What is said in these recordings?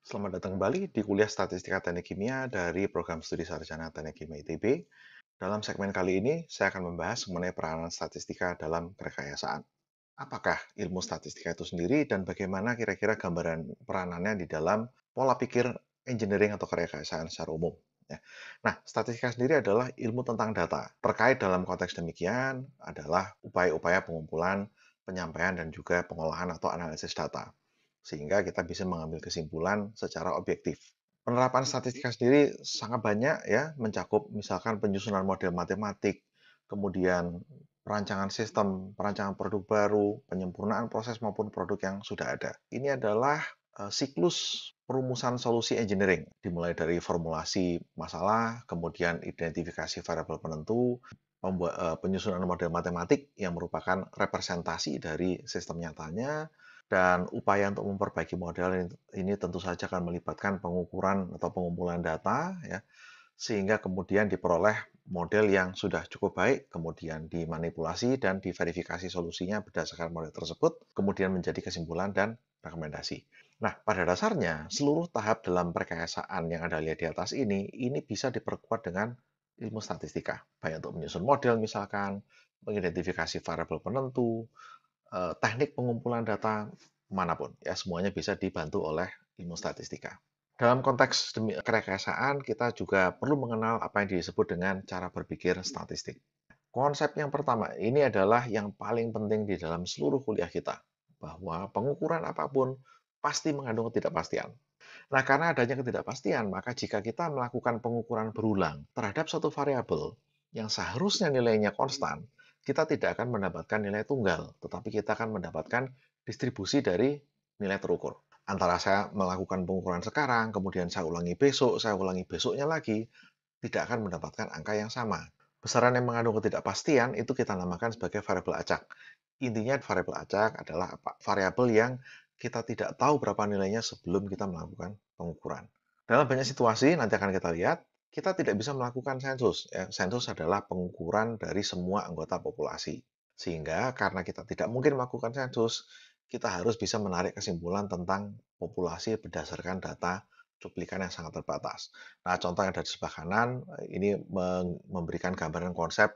Selamat datang kembali di kuliah Statistika Teknik Kimia dari program studi sarjana Teknik Kimia ITB. Dalam segmen kali ini, saya akan membahas mengenai peranan statistika dalam kerekayasaan. Apakah ilmu statistika itu sendiri dan bagaimana kira-kira gambaran peranannya di dalam pola pikir engineering atau kerekayasaan secara umum? Ya. Nah, statistika sendiri adalah ilmu tentang data. Terkait dalam konteks demikian adalah upaya-upaya pengumpulan, penyampaian, dan juga pengolahan atau analisis data sehingga kita bisa mengambil kesimpulan secara objektif. Penerapan statistika sendiri sangat banyak ya, mencakup misalkan penyusunan model matematik, kemudian perancangan sistem, perancangan produk baru, penyempurnaan proses maupun produk yang sudah ada. Ini adalah siklus perumusan solusi engineering, dimulai dari formulasi masalah, kemudian identifikasi variabel penentu, penyusunan model matematik yang merupakan representasi dari sistem nyatanya, dan upaya untuk memperbaiki model ini tentu saja akan melibatkan pengukuran atau pengumpulan data, ya, sehingga kemudian diperoleh model yang sudah cukup baik, kemudian dimanipulasi dan diverifikasi solusinya berdasarkan model tersebut, kemudian menjadi kesimpulan dan rekomendasi. Nah, pada dasarnya, seluruh tahap dalam perkayasaan yang Anda lihat di atas ini bisa diperkuat dengan ilmu statistika, baik untuk menyusun model misalkan, mengidentifikasi variabel penentu, teknik pengumpulan data manapun, ya semuanya bisa dibantu oleh ilmu statistika. Dalam konteks kerekayasaan, kita juga perlu mengenal apa yang disebut dengan cara berpikir statistik. Konsep yang pertama ini adalah yang paling penting di dalam seluruh kuliah kita, bahwa pengukuran apapun pasti mengandung ketidakpastian. Nah, karena adanya ketidakpastian, maka jika kita melakukan pengukuran berulang terhadap suatu variabel yang seharusnya nilainya konstan, kita tidak akan mendapatkan nilai tunggal, tetapi kita akan mendapatkan distribusi dari nilai terukur. Antara saya melakukan pengukuran sekarang, kemudian saya ulangi besoknya lagi, tidak akan mendapatkan angka yang sama. Besaran yang mengandung ketidakpastian itu kita namakan sebagai variabel acak. Intinya variabel acak adalah variabel yang kita tidak tahu berapa nilainya sebelum kita melakukan pengukuran. Dalam banyak situasi, nanti akan kita lihat, kita tidak bisa melakukan sensus. Ya. Sensus adalah pengukuran dari semua anggota populasi. Sehingga karena kita tidak mungkin melakukan sensus, kita harus bisa menarik kesimpulan tentang populasi berdasarkan data cuplikan yang sangat terbatas. Nah, contoh yang ada di sebelah kanan ini memberikan gambaran konsep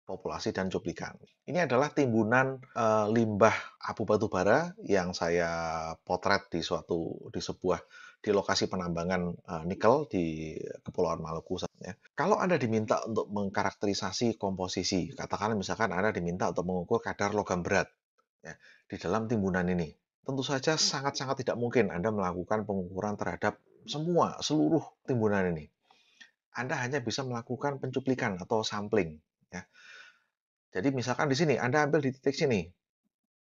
populasi dan cuplikan. Ini adalah timbunan limbah abu batu bara yang saya potret di lokasi penambangan nikel di Kepulauan Maluku. Ya. Kalau Anda diminta untuk mengkarakterisasi komposisi, katakanlah misalkan Anda diminta untuk mengukur kadar logam berat ya, di dalam timbunan ini. Tentu saja sangat-sangat tidak mungkin Anda melakukan pengukuran terhadap seluruh timbunan ini. Anda hanya bisa melakukan pencuplikan atau sampling. Ya. Jadi misalkan di sini, Anda ambil di titik sini.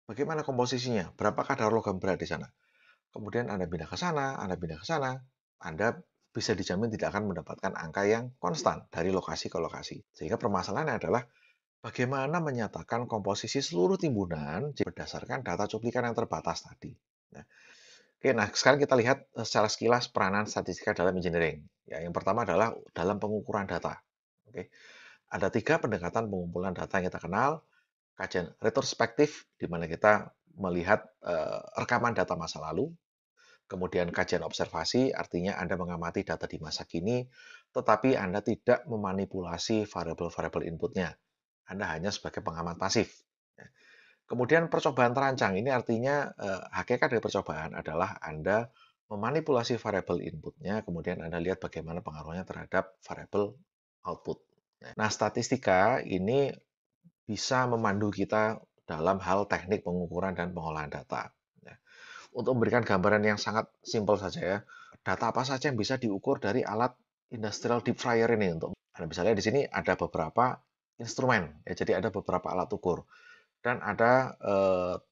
Bagaimana komposisinya? Berapa kadar logam berat di sana? Kemudian Anda pindah ke sana, Anda pindah ke sana. Anda bisa dijamin tidak akan mendapatkan angka yang konstan dari lokasi ke lokasi. Sehingga permasalahannya adalah bagaimana menyatakan komposisi seluruh timbunan berdasarkan data cuplikan yang terbatas tadi. Nah, oke, nah sekarang kita lihat secara sekilas peranan statistika dalam engineering. Ya, yang pertama adalah dalam pengukuran data. Oke, ada tiga pendekatan pengumpulan data yang kita kenal. Kajian retrospektif, di mana kita melihat rekaman data masa lalu. Kemudian kajian observasi, artinya Anda mengamati data di masa kini, tetapi Anda tidak memanipulasi variabel-variabel inputnya. Anda hanya sebagai pengamat pasif. Ya. Kemudian percobaan terancang, ini artinya hakikat dari percobaan adalah Anda memanipulasi variabel inputnya, kemudian Anda lihat bagaimana pengaruhnya terhadap variabel output. Nah, statistika ini bisa memandu kita dalam hal teknik pengukuran dan pengolahan data. Ya. Untuk memberikan gambaran yang sangat simpel saja ya, data apa saja yang bisa diukur dari alat industrial deep fryer ini untuk Anda bisa lihat di sini ada beberapa instrumen ya, jadi ada beberapa alat ukur dan ada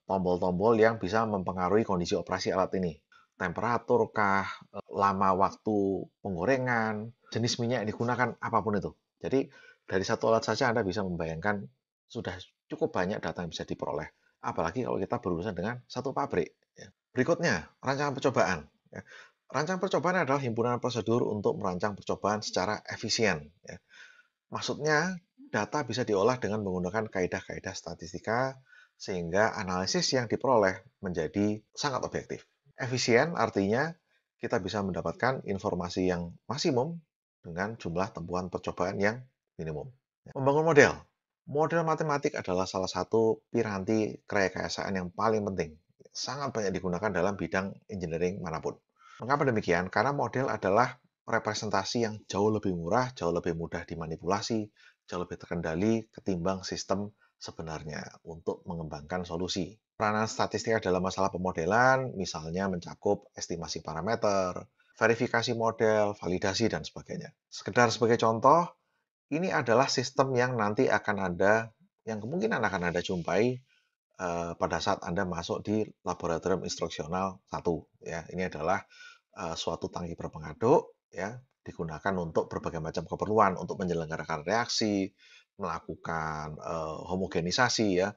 tombol-tombol yang bisa mempengaruhi kondisi operasi alat ini. Temperatur kah, lama waktu penggorengan, jenis minyak yang digunakan, apapun itu. Jadi dari satu alat saja Anda bisa membayangkan sudah cukup banyak data yang bisa diperoleh. Apalagi kalau kita berurusan dengan satu pabrik. Ya. Berikutnya, rancangan percobaan. Ya. Rancangan percobaan adalah himpunan prosedur untuk merancang percobaan secara efisien. Ya. Maksudnya, data bisa diolah dengan menggunakan kaidah-kaidah statistika, sehingga analisis yang diperoleh menjadi sangat objektif. Efisien artinya kita bisa mendapatkan informasi yang maksimum dengan jumlah temuan percobaan yang minimum. Membangun model. Model matematik adalah salah satu piranti kerekayasaan yang paling penting. Sangat banyak digunakan dalam bidang engineering manapun. Mengapa demikian? Karena model adalah representasi yang jauh lebih murah, jauh lebih mudah dimanipulasi, jauh lebih terkendali ketimbang sistem sebenarnya untuk mengembangkan solusi. Peranan statistika dalam masalah pemodelan misalnya mencakup estimasi parameter, verifikasi model, validasi, dan sebagainya. Sekedar sebagai contoh, ini adalah sistem yang nanti akan Anda, yang kemungkinan akan Anda jumpai pada saat Anda masuk di laboratorium instruksional 1. Ya, ini adalah suatu tangki berpengaduk, ya, digunakan untuk berbagai macam keperluan, untuk menyelenggarakan reaksi, melakukan homogenisasi, ya,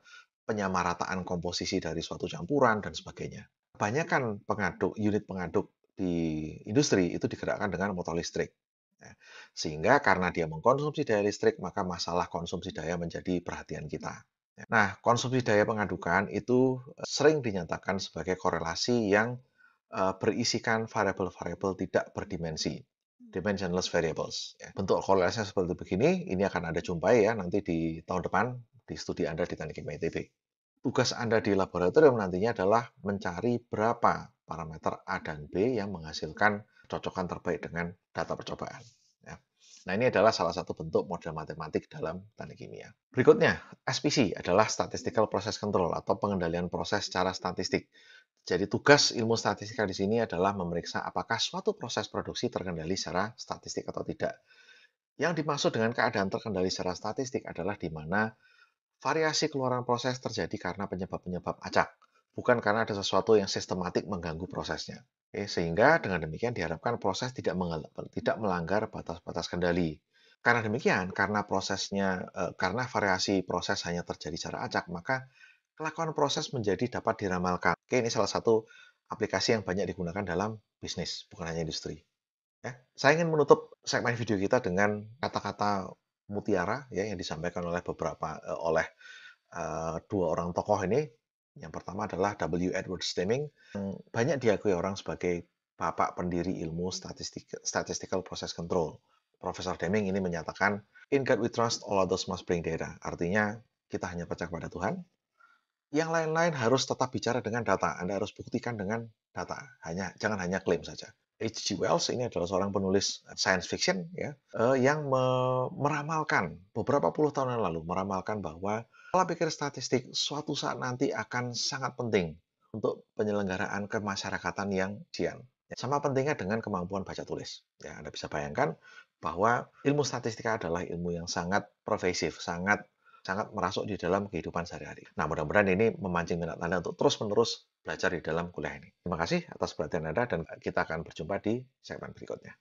penyamarataan komposisi dari suatu campuran dan sebagainya. Kebanyakan unit pengaduk di industri itu digerakkan dengan motor listrik. Ya. Sehingga karena dia mengkonsumsi daya listrik, maka masalah konsumsi daya menjadi perhatian kita. Ya. Nah, konsumsi daya pengadukan itu sering dinyatakan sebagai korelasi yang berisikan variabel-variabel tidak berdimensi, dimensionless variables. Ya. Bentuk korelasinya seperti begini, ini akan Anda jumpai ya nanti di tahun depan di studi Anda di Teknik Kimia ITB. Tugas Anda di laboratorium nantinya adalah mencari berapa parameter A dan B yang menghasilkan cocokan terbaik dengan data percobaan. Ya. Nah, ini adalah salah satu bentuk model matematik dalam teknik kimia. Berikutnya, SPC adalah Statistical Process Control atau pengendalian proses secara statistik. Jadi tugas ilmu statistika di sini adalah memeriksa apakah suatu proses produksi terkendali secara statistik atau tidak. Yang dimaksud dengan keadaan terkendali secara statistik adalah di mana variasi keluaran proses terjadi karena penyebab-penyebab acak, bukan karena ada sesuatu yang sistematik mengganggu prosesnya. Oke, sehingga dengan demikian diharapkan proses tidak melanggar batas-batas kendali. Karena demikian, karena variasi proses hanya terjadi secara acak, maka kelakuan proses menjadi dapat diramalkan. Oke, ini salah satu aplikasi yang banyak digunakan dalam bisnis, bukan hanya industri. Ya, saya ingin menutup segmen video kita dengan kata-kata mutiara ya yang disampaikan oleh dua orang tokoh ini. Yang pertama adalah W. Edward Deming, yang banyak diakui orang sebagai bapak pendiri ilmu statistical process control. Profesor Deming ini menyatakan, "In God we trust, all others must bring data." Artinya, kita hanya percaya kepada Tuhan, yang lain-lain harus tetap bicara dengan data. Anda harus buktikan dengan data. Jangan hanya klaim saja. H.G. Wells ini adalah seorang penulis science fiction ya, yang meramalkan beberapa puluh tahun yang lalu meramalkan bahwa pola pikir statistik suatu saat nanti akan sangat penting untuk penyelenggaraan kemasyarakatan yang diam. Sama pentingnya dengan kemampuan baca tulis. Ya, Anda bisa bayangkan bahwa ilmu statistika adalah ilmu yang sangat pervasif, sangat sangat merasuk di dalam kehidupan sehari-hari. Nah, mudah-mudahan ini memancing minat Anda untuk terus-menerus belajar di dalam kuliah ini. Terima kasih atas perhatian Anda dan kita akan berjumpa di segmen berikutnya.